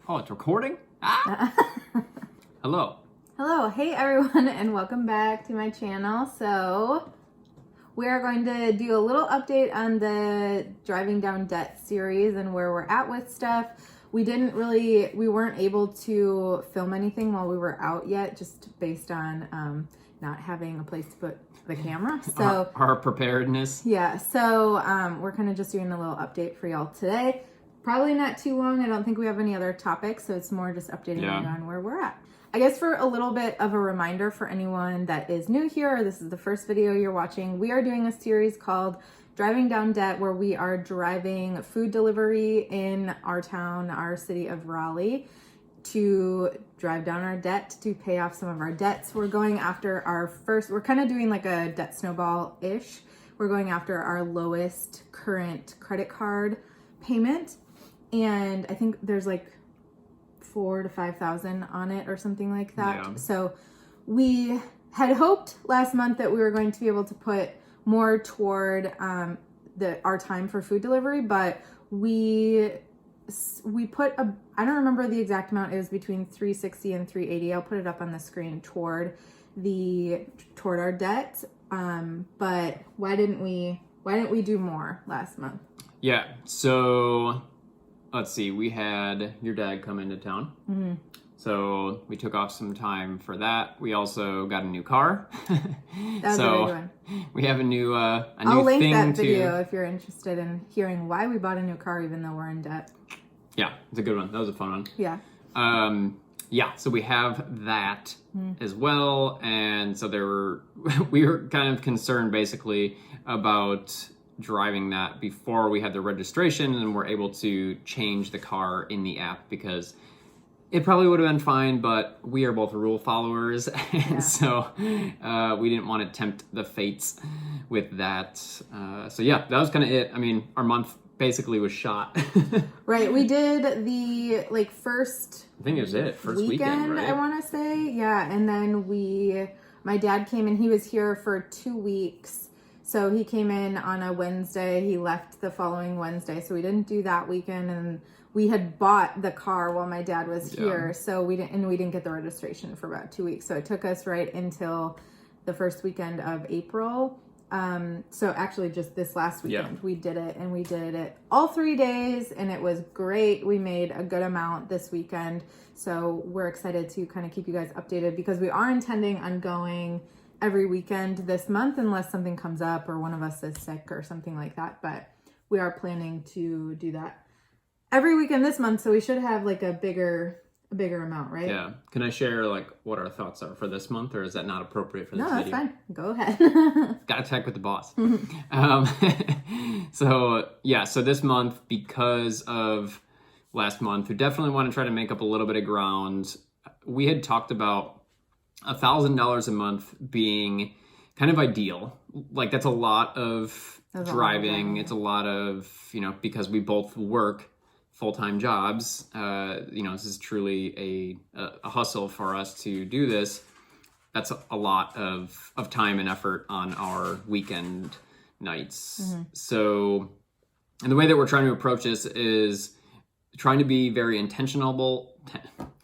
Oh, it's recording? Ah! Hello. Hello, hey everyone, and welcome back to my channel. So we are going to do a little update on the Driving Down Debt series and where we're at with stuff. We weren't able to film anything while we were out yet, just based on not having a place to put the camera. So our preparedness. Yeah, so we're kind of just doing a little update for y'all today. Probably not too long. I don't think we have any other topics, so it's more just updating you on where we're at. I guess for a little bit of a reminder for anyone that is new here, or this is the first video you're watching, we are doing a series called Driving Down Debt, where we are driving food delivery in our town, our city of Raleigh, to drive down our debt, to pay off some of our debts. We're going after we're kind of doing like a debt snowball-ish. We're going after our lowest current credit card payment. And I think there's like $4,000 to $5,000 on it or something like that. Yeah. So we had hoped last month that we were going to be able to put more toward our time for food delivery, but we put I don't remember the exact amount. It was between $360 and $380. I'll put it up on the screen toward our debt. But why didn't we do more last month? Yeah. So let's see. We had your dad come into town. Mm-hmm. So we took off some time for that. We also got a new car. That's a big one. We have a new I'll link thing that video if you're interested in hearing why we bought a new car even though we're in debt. Yeah, it's a good one. That was a fun one. Yeah. Yeah, so we have that as well. And so we were kind of concerned basically about driving that before we had the registration and we're able to change the car in the app, because it probably would have been fine, but we are both rule followers. And so we didn't want to tempt the fates with that. So yeah, that was kind of it. I mean, our month basically was shot. Right. We did the first, I think it was it. First weekend, right? I want to say. Yeah. And then my dad came and he was here for 2 weeks. So he came in on a Wednesday. He left the following Wednesday. So we didn't do that weekend. And we had bought the car while my dad was here. So we didn't get the registration for about 2 weeks. So it took us right until the first weekend of April. So actually just this last weekend we did it, and we did it all 3 days, and it was great. We made a good amount this weekend. So we're excited to kind of keep you guys updated, because we are intending on going every weekend this month unless something comes up or one of us is sick or something like that. But we are planning to do that every weekend this month. So we should have like a bigger amount, right? Yeah. Can I share what our thoughts are for this month, or is that not appropriate for this video? No, that's fine. Go ahead. Gotta check with the boss. So this month, because of last month, we definitely want to try to make up a little bit of ground. We had talked about $1,000 a month being kind of ideal. Like, that's a lot of driving. It's a lot of, because we both work full-time jobs. This is truly a hustle for us to do this. That's a lot of time and effort on our weekend nights. Mm-hmm. So, and the way that we're trying to approach this is trying to be very intentional.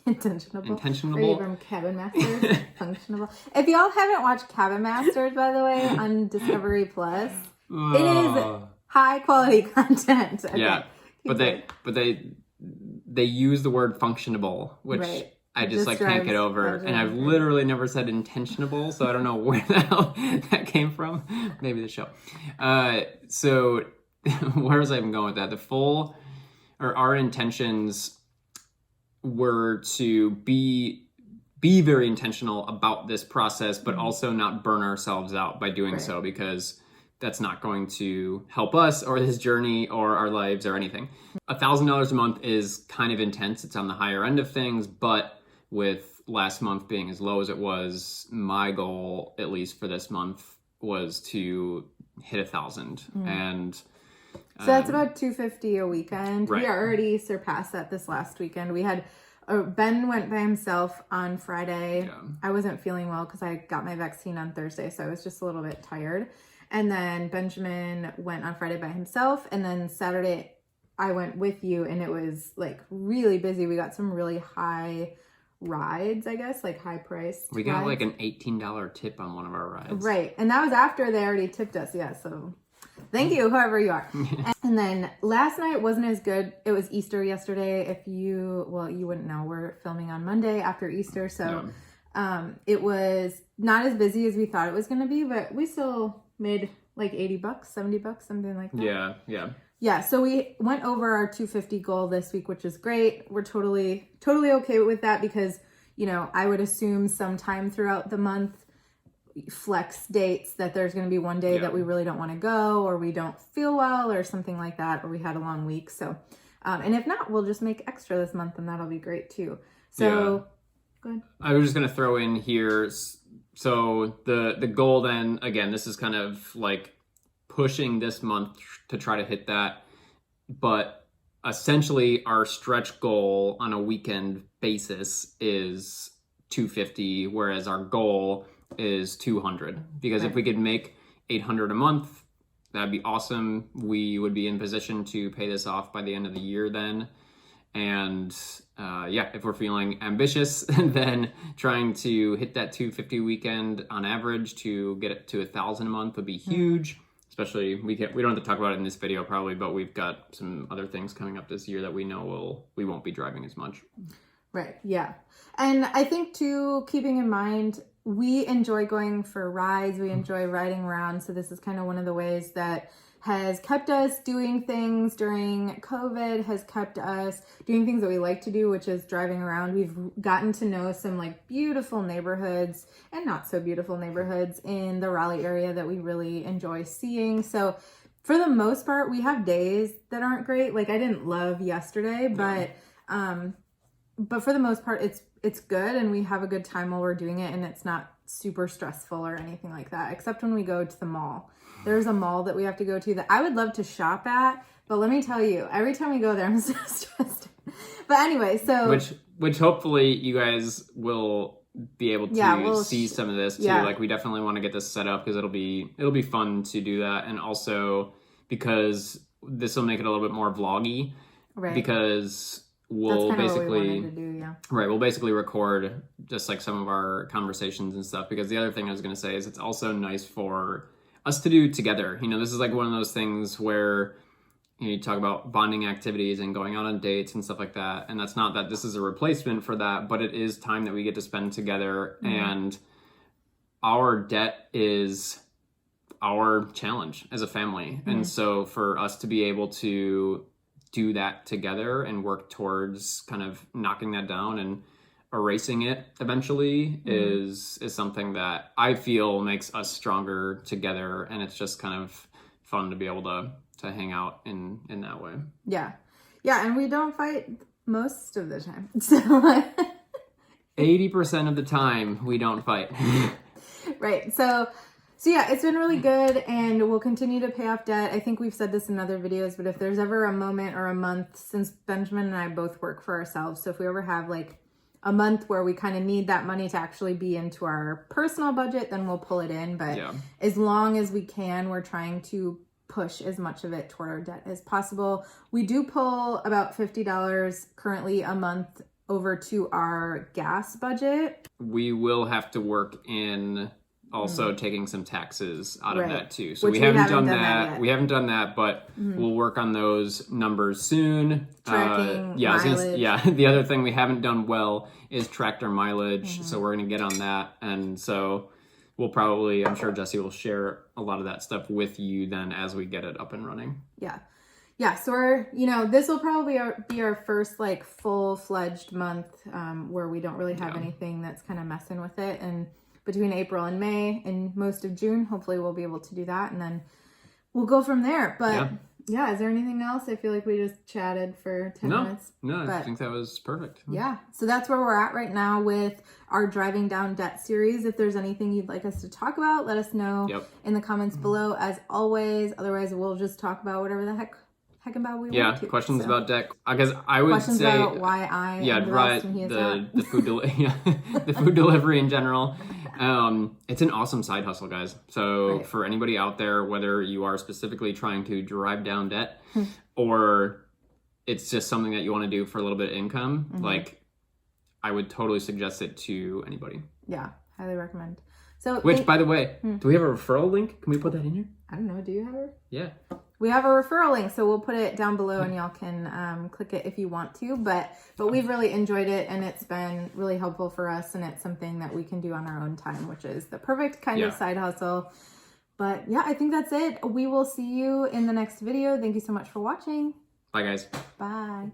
Are you from Cabin Masters? Functionable. If y'all haven't watched Cabin Masters, by the way, on Discovery Plus, it is high quality content. Okay. Yeah, but they use the word functionable, which I just can't get over. And I've literally never said intentionable, so I don't know where the hell that came from. Maybe the show. So where was I even going with that? Our intentions were to be very intentional about this process, but also not burn ourselves out by doing so, because that's not going to help us or this journey or our lives or anything. $1,000 a month is kind of intense. It's on the higher end of things, but with last month being as low as it was, my goal, at least for this month, was to hit 1,000. And so that's about $250 a weekend. Right. We already surpassed that this last weekend. We had Ben went by himself on Friday. Yeah. I wasn't feeling well because I got my vaccine on Thursday, so I was just a little bit tired. And then Benjamin went on Friday by himself, and then Saturday I went with you, and it was like really busy. We got some really high rides, I guess, like high priced. We got like an $18 tip on one of our rides. Right. And that was after they already tipped us. Yeah. So thank you, whoever you are. And then last night wasn't as good. It was Easter yesterday. You wouldn't know. We're filming on Monday after Easter. So it was not as busy as we thought it was going to be, but we still made like $80, $70, something like that. Yeah. Yeah. Yeah, so we went over our 250 goal this week, which is great. We're totally okay with that because, you know, I would assume sometime throughout the month, flex dates, that there's going to be one day that we really don't want to go, or we don't feel well or something like that, or we had a long week. So, and if not, we'll just make extra this month, and that'll be great too. So, go ahead. I was just going to throw in here. So the goal then, again, this is kind of like pushing this month to try to hit that, but essentially our stretch goal on a weekend basis is 250, whereas our goal is 200, because if we could make 800 a month, that'd be awesome. We would be in position to pay this off by the end of the year then. And if we're feeling ambitious, then trying to hit that 250 weekend on average to get it to 1,000 a month would be huge. Especially, we don't have to talk about it in this video probably, but we've got some other things coming up this year that we know we won't be driving as much. Right, yeah. And I think too, keeping in mind, we enjoy going for rides, we enjoy riding around, so this is kind of one of the ways that has kept us doing things during COVID, has kept us doing things that we like to do, which is driving around. We've gotten to know some like beautiful neighborhoods and not so beautiful neighborhoods in the Raleigh area that we really enjoy seeing. So for the most part, we have days that aren't great. Like I didn't love yesterday, but for the most part, it's good, and we have a good time while we're doing it, and it's not super stressful or anything like that, except when we go to the mall. There's a mall that we have to go to that I would love to shop at, but let me tell you, every time we go there, I'm so stressed. But anyway, so which hopefully you guys will be able to see some of this too. Like we definitely want to get this set up because it'll be fun to do that, and also because this will make it a little bit more vloggy, right? Because we'll basically we'll basically record just like some of our conversations and stuff, because the other thing I was going to say is it's also nice for us to do together. You know, this is like one of those things where you talk about bonding activities and going out on dates and stuff like that, and that's not that this is a replacement for that, but it is time that we get to spend together. And our debt is our challenge as a family, and so for us to be able to do that together and work towards kind of knocking that down and erasing it eventually is something that I feel makes us stronger together, and it's just kind of fun to be able to hang out in that way. Yeah, and we don't fight most of the time, so 80% of the time we don't fight. Right, so yeah, it's been really good, and we'll continue to pay off debt. I think we've said this in other videos, but if there's ever a moment or a month, since Benjamin and I both work for ourselves, so if we ever have like a month where we kind of need that money to actually be into our personal budget, then we'll pull it in. But as long as we can, we're trying to push as much of it toward our debt as possible. We do pull about $50 currently a month over to our gas budget. We will have to work in also taking some taxes out of that too. So we haven't done that. We haven't done that, but we'll work on those numbers soon. Tracking mileage. The other thing we haven't done well is tractor mileage. So we're going to get on that. And so we'll probably, I'm sure Jesse will share a lot of that stuff with you then as we get it up and running. Yeah, so we're, this will probably be our first like full-fledged month where we don't really have anything that's kind of messing with it. And between April and May and most of June, hopefully we'll be able to do that, and then we'll go from there. But is there anything else? I feel like we just chatted for 10 minutes. No, I think that was perfect. Yeah, so that's where we're at right now with our Driving Down Debt series. If there's anything you'd like us to talk about, let us know in the comments below, as always. Otherwise, we'll just talk about whatever the heck about we want to. Questions about debt. I guess I would questions say about why I the food the food delivery in general. It's an awesome side hustle, guys. So for anybody out there, whether you are specifically trying to drive down debt or it's just something that you want to do for a little bit of income, like I would totally suggest it to anybody. Yeah, highly recommend. So, which, by the way, do we have a referral link? Can we put that in here? I don't know. Do you have it? Yeah. We have a referral link, so we'll put it down below, and y'all can click it if you want to. But we've really enjoyed it, and it's been really helpful for us, and it's something that we can do on our own time, which is the perfect kind of side hustle. But yeah, I think that's it. We will see you in the next video. Thank you so much for watching. Bye, guys. Bye.